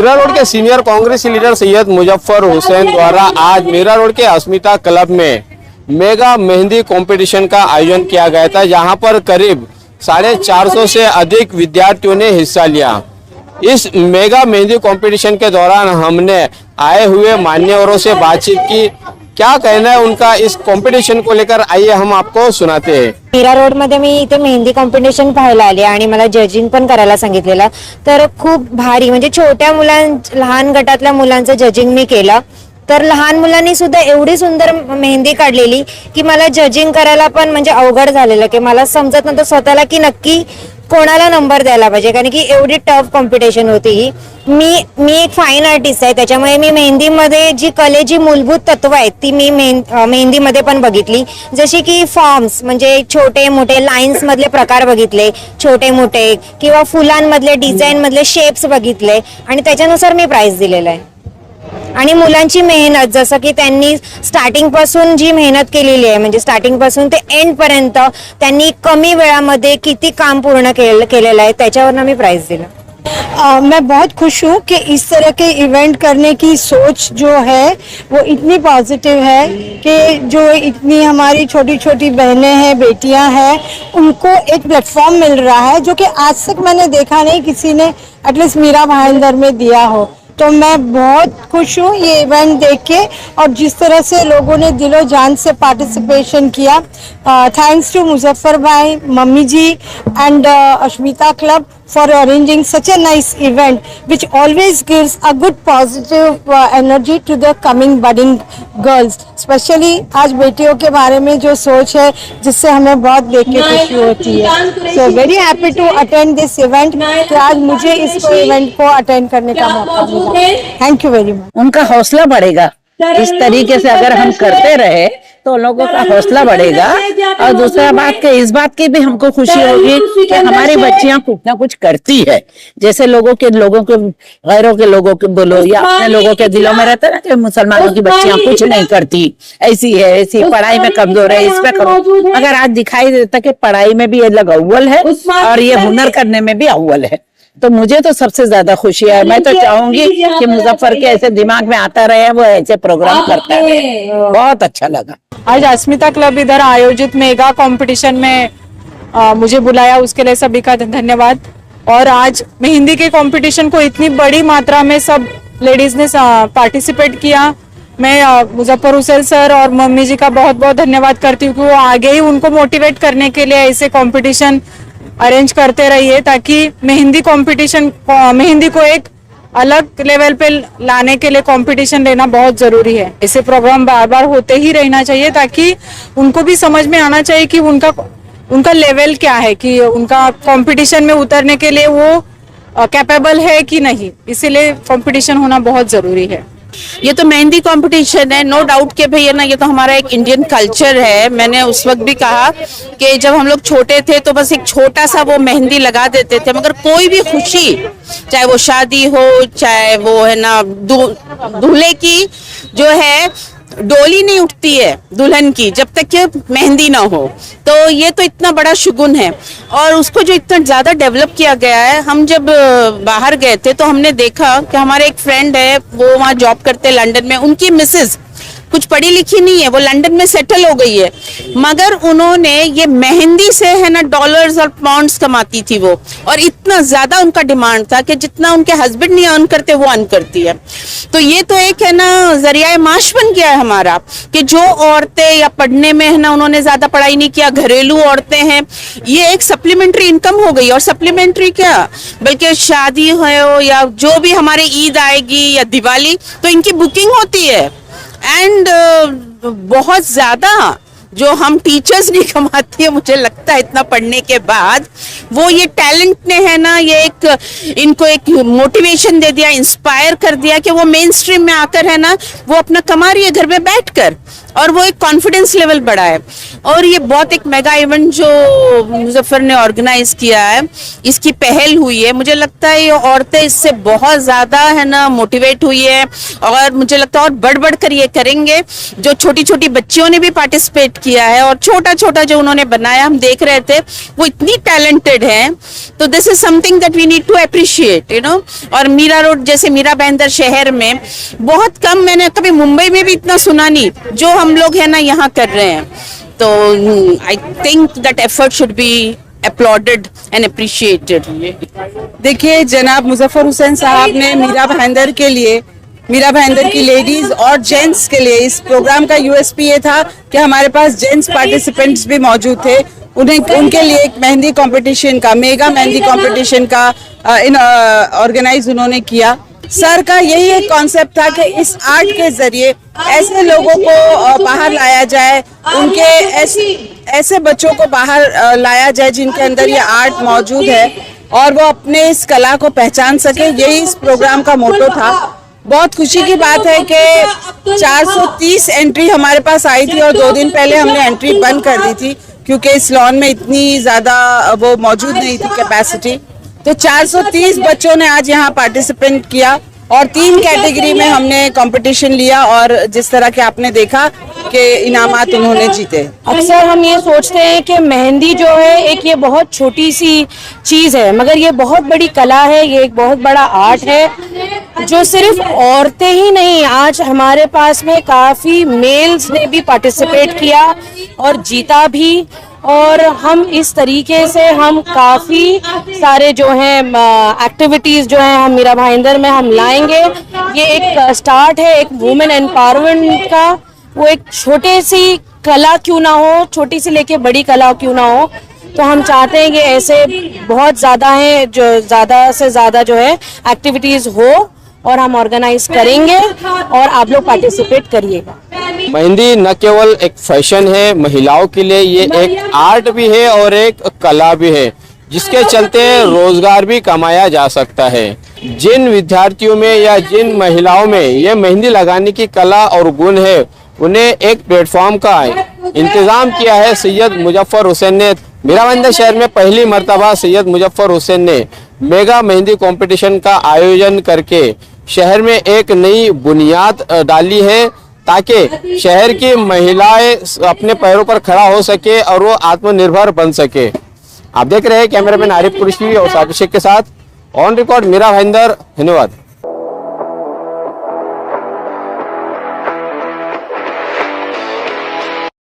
Meera road के senior कांग्रेसी leader Syed Muzaffar Hussain द्वारा आज मीरा रोड के अस्मिता क्लब में मेगा मेहंदी कंपटीशन का आयोजन किया गया था, जहां पर करीब 450 से अधिक विद्यार्थियों ने हिस्सा लिया। इस मेगा मेहंदी कंपटीशन के दौरान हमने आए हुए मान्यवरों से बातचीत की। क्या कहना है उनका इस कॉम्पिटिशन को लेकर, आइए हम आपको सुनाते हैं। मीरा रोड मध्ये मी इथे मेहंदी कॉम्पिटिशन पाहायला आले आणि मला जजिंग पण करायला सांगितलेलं, तर खूप भारी म्हणजे छोट्या लहान गटातल्या मुलांचं जजिंग मी केलं। तर लहान मुलांनी सुद्धा एवढी सुंदर मेहंदी काढलेली की मला जजिंग करायला पण म्हणजे अवघड झालेलं, की मला समजत नव्हतं स्वतःला की नक्की कोणाला नंबर द्यायला पाहिजे, कारण की एवढी टफ कॉम्पिटिशन होती ही। मी एक फाईन आर्टिस्ट आहे, त्याच्यामुळे मी मेहंदीमध्ये जी कलेची मूलभूत तत्व आहेत ती मी मेहंदीमध्ये पण बघितली, जशी की फॉर्म्स म्हणजे छोटे मोठे लाईन्स मधले प्रकार बघितले, छोटे मोठे किंवा फुलांमधले डिझाईन मधले शेप्स बघितले आणि त्याच्यानुसार मी प्राइज दिलेलं आहे। आणि मुलांची मेहनत, जसं की त्यांनी स्टार्टिंग पासून जी मेहनत केलेली आहे, म्हणजे स्टार्टिंग पासून ते एंड पर्यंत त्यांनी कमी वेळामध्ये किती काम पूर्ण केलेलं आहे, त्याच्यावर मी प्राइज दिलं। मैं बहुत खुश हूँ कि इस तरह के इवेंट करने की सोच जो है वो इतनी पॉजिटिव है कि जो इतनी हमारी छोटी छोटी बहनें हैं, बेटियां हैं, उनको एक प्लेटफॉर्म मिल रहा है जो कि आज तक मैंने देखा नहीं किसी ने एटलीस्ट मीरा भाईंदर में दिया हो। तो मैं बहुत खुश हूँ ये इवेंट देख के, और जिस तरह से लोगों ने दिलो जान से पार्टिसिपेशन किया। थैंक्स टू मुजफ्फर भाई, mummy ji and Asmita club for arranging such a nice event which always gives a good positive energy to the coming budding girls, especially आज बेटियों के बारे में जो सोच है जिससे हमें बहुत देख के खुशी होती है। So very happy to attend this event कि आज मुझे इस इवेंट को अटेंड करने का मौका मिला। Thank you very much. उनका हौसला बढ़ेगा, इस तरीके से अगर हम करते रहे तो लोगों का हौसला बढ़ेगा। और दूसरा बात इस बात की भी हमको खुशी होगी कि हमारी बच्चियां कुछ ना कुछ करती है। जैसे लोगों के गैरों के लोगों के बोलो या अपने लोगों के दिलों में रहता है ना कि मुसलमानों की बच्चियां कुछ नहीं करती, ऐसी है, ऐसी पढ़ाई में कमजोर है, इस पे करो। मगर आज दिखाई देता कि पढ़ाई में भी ये लोग अव्वल है और ये हुनर करने में भी अव्वल है। तो मुझे तो सबसे ज्यादा खुशी है। मैं तो चाहूंगी कि मुजफ्फर के ऐसे दिमाग में आता रहे, वो ऐसे प्रोग्राम करता है। बहुत अच्छा लगा। आज अस्मिता क्लब इधर आयोजित मेगा कंपटीशन में मुझे बुलाया, उसके लिए सभी का धन्यवाद। और आज मेहंदी के कंपटीशन को इतनी बड़ी मात्रा में सब लेडीज ने पार्टिसिपेट किया। मैं मुजफ्फर हुसैन सर और मम्मी जी का बहुत बहुत धन्यवाद करती हूँ कि वो आगे ही उनको मोटिवेट करने के लिए ऐसे कंपटीशन अरेंज करते रहिए, ताकि मेहंदी को एक अलग लेवल पे लाने के लिए कंपटीशन लेना बहुत जरूरी है। ऐसे प्रोग्राम बार बार होते ही रहना चाहिए, ताकि उनको भी समझ में आना चाहिए कि उनका लेवल क्या है, कि उनका कंपटीशन में उतरने के लिए वो कैपेबल है कि नहीं। इसीलिए कंपटीशन होना बहुत जरूरी है। ये तो मेहंदी कंपटीशन है, नो डाउट के भैया ना, ये तो हमारा एक इंडियन कल्चर है। मैंने उस वक्त भी कहा कि जब हम लोग छोटे थे तो बस एक छोटा सा वो मेहंदी लगा देते थे, मगर कोई भी खुशी, चाहे वो शादी हो, चाहे वो है ना दूल्हे की जो है डोली नहीं उठती है दुल्हन की जब तक कि मेहंदी ना हो। तो ये तो इतना बड़ा शुगुन है और उसको जो इतना ज्यादा डेवलप किया गया है। हम जब बाहर गए थे तो हमने देखा कि हमारे एक फ्रेंड है, वो वहाँ जॉब करते हैं लंदन में, उनकी मिसेज कुछ पढ़ी लिखी नहीं है, वो लंदन में सेटल हो गई है, मगर उन्होंने ये मेहंदी से है ना डॉलर्स और पाउंड्स कमाती थी वो, और इतना ज्यादा उनका डिमांड था कि जितना उनके हस्बैंड नहीं अर्न करते वो अर्न करती है। तो ये तो एक है ना जरिया माश बन गया है हमारा, कि जो औरतें या पढ़ने में है ना उन्होंने ज्यादा पढ़ाई नहीं किया, घरेलू औरतें हैं, ये एक सप्लीमेंट्री इनकम हो गई। और सप्लीमेंट्री क्या, बल्कि शादी हो या जो भी हमारे ईद आएगी या दिवाली, तो इनकी बुकिंग होती है। एंड बहुत ज्यादा जो हम टीचर्स नहीं कमाते हैं, मुझे लगता है इतना पढ़ने के बाद, वो ये टैलेंट ने है ना ये इनको एक मोटिवेशन दे दिया, इंस्पायर कर दिया कि वो मेन स्ट्रीम में आकर है ना वो अपना कमा रही है घर में बैठकर, और वो एक कॉन्फिडेंस लेवल बढ़ा है। और ये बहुत एक मेगा इवेंट जो मुजफ्फर ने ऑर्गेनाइज किया है, इसकी पहल हुई है, मुझे लगता है ये औरतें इससे बहुत ज्यादा है ना मोटिवेट हुई है, और मुझे लगता है और बढ़ बढ़ कर ये करेंगे। जो छोटी छोटी बच्चियों ने भी पार्टिसिपेट किया है, और छोटा छोटा जो उन्होंने बनाया हम देख रहे थे, वो इतनी टैलेंटेड है। तो this is something that we need to appreciate, you know. और मीरा रोड जैसे मीरा भाईंदर शहर में बहुत कम, मैंने कभी मुंबई में भी इतना सुना नहीं जो हम लोग है ना यहाँ कर रहे हैं। तो I think that effort should be applauded and appreciated। देखिए, जनाब मुजफ्फर हुसैन साहब ने मीरा भाईंदर के लिए, मीरा भाईंदर की लेडीज और जेंट्स के लिए, इस प्रोग्राम का यूएसपी ये था कि हमारे पास जेंट्स पार्टिसिपेंट्स भी मौजूद थे। उनके लिए एक मेहंदी कंपटीशन का, मेगा मेहंदी कंपटीशन का ऑर्गेनाइज उन्होंने किया। सर का यही एक कॉन्सेप्ट था कि इस आर्ट के जरिए ऐसे लोगों को बाहर लाया जाए, उनके ऐसे बच्चों को बाहर लाया जाए जिनके अंदर ये आर्ट मौजूद है और वो अपने इस कला को पहचान सके। यही इस प्रोग्राम का मोटो था। बहुत खुशी की बात है कि 430 एंट्री हमारे पास आई थी और 2 दिन पहले हमने एंट्री बंद कर दी थी क्योंकि इस लॉन में इतनी ज्यादा वो मौजूद नहीं थी कैपेसिटी। तो 430 बच्चों ने आज यहाँ पार्टिसिपेट किया और 3 कैटेगरी में हमने कंपटीशन लिया और जिस तरह के आपने देखा कि इनामात उन्होंने जीते। अक्सर हम ये सोचते हैं कि मेहंदी जो है एक ये बहुत छोटी सी चीज है, मगर ये बहुत बड़ी कला है, ये एक बहुत बड़ा आर्ट है जो सिर्फ औरतें ही नहीं, आज हमारे पास में काफी मेल्स ने भी पार्टिसिपेट किया और जीता भी। और हम इस तरीके से हम काफी सारे जो हैं एक्टिविटीज जो हैं हम मीरा भाईंदर में हम लाएंगे। ये एक स्टार्ट है एक वुमेन एम्पावरमेंट का। वो एक छोटे सी कला क्यों ना हो, छोटी सी लेके बड़ी कला क्यों ना हो, तो हम चाहते हैं कि ऐसे बहुत ज्यादा हैं जो ज्यादा से ज्यादा जो है एक्टिविटीज हो और हम ऑर्गेनाइज करेंगे और आप लोग पार्टिसिपेट करिएगा। मेहंदी न केवल एक फैशन है, महिलाओं के लिए ये एक आर्ट भी है और एक कला भी है जिसके चलते रोजगार भी कमाया जा सकता है। जिन विद्यार्थियों में या जिन महिलाओं में ये मेहंदी लगाने की कला और गुण है, उन्हें एक प्लेटफॉर्म का इंतजाम किया है सैयद मुजफ्फर हुसैन ने। मीरा भाईंदर शहर में पहली मर्तबा सैयद मुजफ्फर हुसैन ने मेगा मेहंदी कंपटीशन का आयोजन करके शहर में एक नई बुनियाद डाली है ताकि शहर की महिलाएं अपने पैरों पर खड़ा हो सके और वो आत्मनिर्भर बन सके। आप देख रहे हैं कैमरामैन आरिफ कुरैशी और साकिब शेख के साथ ऑन रिकॉर्ड मीरा भाईंदर। धन्यवाद।